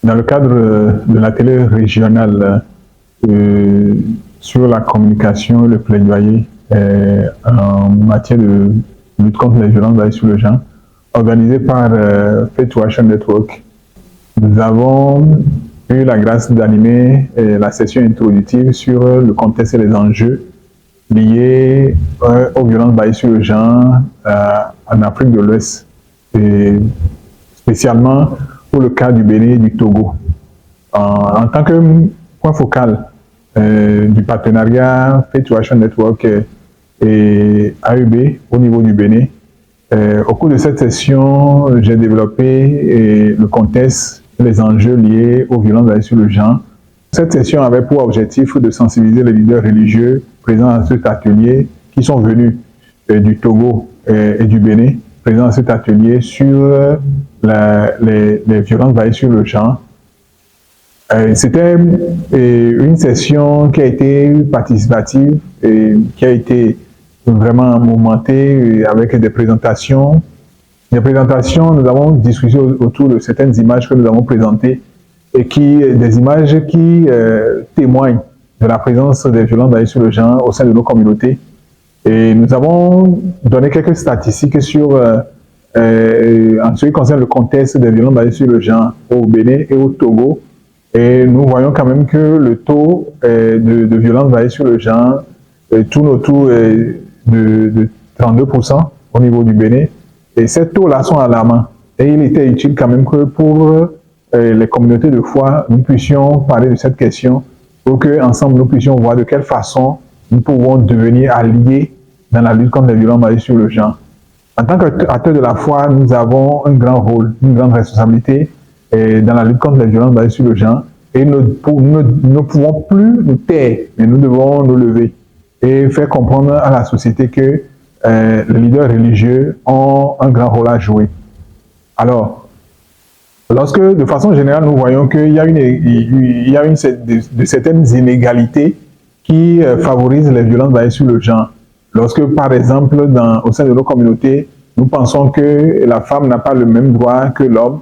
Dans le cadre de la télé régionale sur la communication et le plaidoyer en matière de lutte contre les violences basées sur le genre, organisé par Faith to Action Network, nous avons eu la grâce d'animer la session introductive sur le contexte et les enjeux liés aux violences basées sur le genre en Afrique de l'Ouest, et spécialement pour le cas du Bénin et du Togo. En tant que point focal du partenariat Faith to Action Network et AEB au niveau du Bénin, au cours de cette session, j'ai développé le contexte et les enjeux liés aux violences basées sur le genre. Cette session avait pour objectif de sensibiliser les leaders religieux présents à cet atelier qui sont venus du Togo et du Bénin, présents à cet atelier sur les violences basées sur le genre. C'était une session qui a été participative et qui a été vraiment mouvementée avec des présentations. Nous avons discuté autour de certaines images que nous avons présentées et des images qui témoignent de la présence des violences basées sur le genre au sein de nos communautés. Et nous avons donné quelques statistiques sur, en ce qui concerne le contexte des violences basées sur le genre au Bénin et au Togo. Et nous voyons quand même que le taux de violence basée sur le genre tourne autour de 32% au niveau du Bénin. Et ces taux-là sont alarmants. Et il était utile quand même que pour les communautés de foi, nous puissions parler de cette question pour qu'ensemble nous puissions voir de quelle façon nous pouvons devenir alliés dans la lutte contre les violences basées sur le genre. En tant qu'acteurs de la foi, nous avons un grand rôle, une grande responsabilité dans la lutte contre les violences basées sur le genre. Et nous ne pouvons plus nous taire, mais nous devons nous lever et faire comprendre à la société que les leaders religieux ont un grand rôle à jouer. Alors, lorsque, de façon générale, nous voyons qu'il y a certaines inégalités qui favorisent les violences basées sur le genre. Lorsque, par exemple, au sein de nos communautés, nous pensons que la femme n'a pas le même droit que l'homme,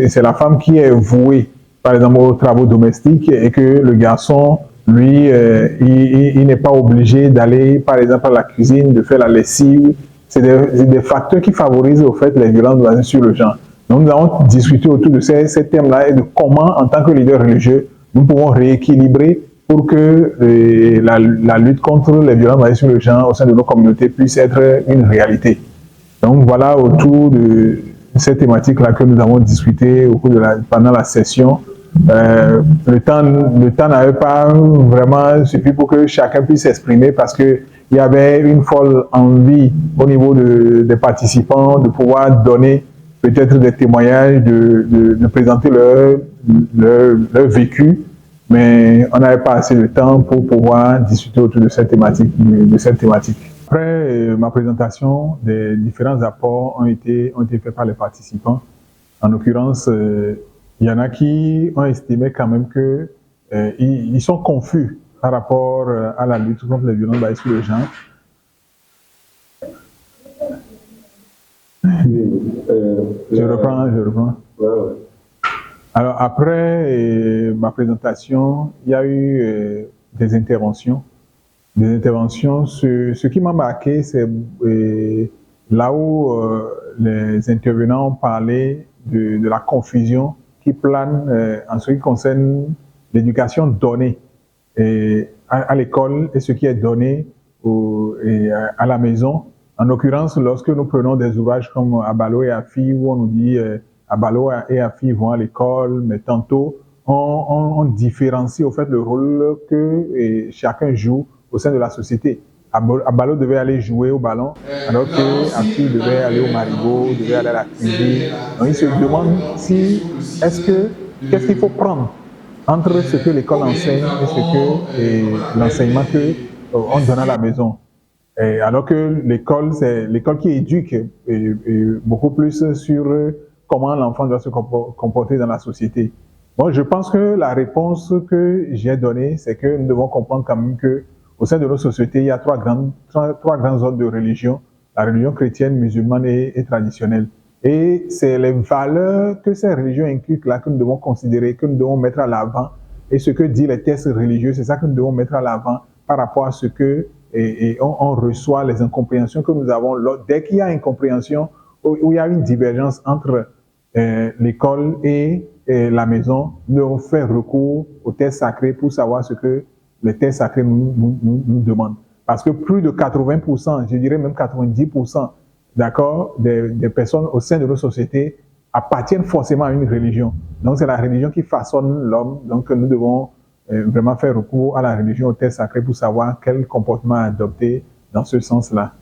c'est la femme qui est vouée, par exemple, aux travaux domestiques et que le garçon, lui, il n'est pas obligé d'aller, par exemple, à la cuisine, de faire la lessive. C'est des facteurs qui favorisent, au fait, les violences basées sur le genre. Donc, nous avons discuté autour de ces thèmes-là et de comment, en tant que leader religieux, nous pouvons rééquilibrer pour que la lutte contre les violences basées sur le genre au sein de nos communautés puisse être une réalité. Donc, voilà autour de cette thématique-là que nous avons discuté pendant la session. Le temps n'avait pas vraiment suffi pour que chacun puisse s'exprimer parce qu'il y avait une folle envie au niveau des participants de pouvoir donner peut-être des témoignages, de présenter leur vécu, mais on n'avait pas assez de temps pour pouvoir discuter autour de cette thématique. Après ma présentation, des différents apports ont été faits par les participants. En l'occurrence, il y en a qui ont estimé quand même que ils sont confus par rapport à la lutte contre les violences basées sur le genre. Je reprends. Ouais. Alors après ma présentation, il y a eu des interventions. Ce qui m'a marqué, c'est là où les intervenants ont parlé de la confusion qui plane en ce qui concerne l'éducation donnée à l'école et ce qui est donné à la maison. En l'occurrence, lorsque nous prenons des ouvrages comme Abalo et Afi, où on nous dit Abalo et Afi vont à l'école, mais tantôt on différencie au fait le rôle que chacun joue au sein de la société. Abalo devait aller jouer au ballon, alors que Afi devait aller au marigot, devait aller à la cuisine. Donc il se demande qu'est-ce qu'il faut prendre entre ce que l'école enseigne et ce que l'enseignement qu'on donne à la maison. Alors que l'école, c'est l'école qui éduque beaucoup plus sur comment l'enfant doit se comporter dans la société. Bon, je pense que la réponse que j'ai donnée, c'est que nous devons comprendre quand même que au sein de nos sociétés, il y a trois grands ordres de religion, la religion chrétienne, musulmane et traditionnelle. Et c'est les valeurs que ces religions inculquent là que nous devons considérer, que nous devons mettre à l'avant. Et ce que disent les textes religieux, c'est ça que nous devons mettre à l'avant par rapport à ce que on reçoit, les incompréhensions que nous avons. Dès qu'il y a incompréhension, où il y a une divergence entre l'école et la maison, nous devons faire recours aux textes sacrés pour savoir ce que les textes sacrés nous demandent. Parce que plus de 80%, je dirais même 90%, d'accord, des personnes au sein de nos sociétés appartiennent forcément à une religion. Donc c'est la religion qui façonne l'homme. Donc nous devons vraiment faire recours à la religion, au texte sacré pour savoir quel comportement adopter dans ce sens-là.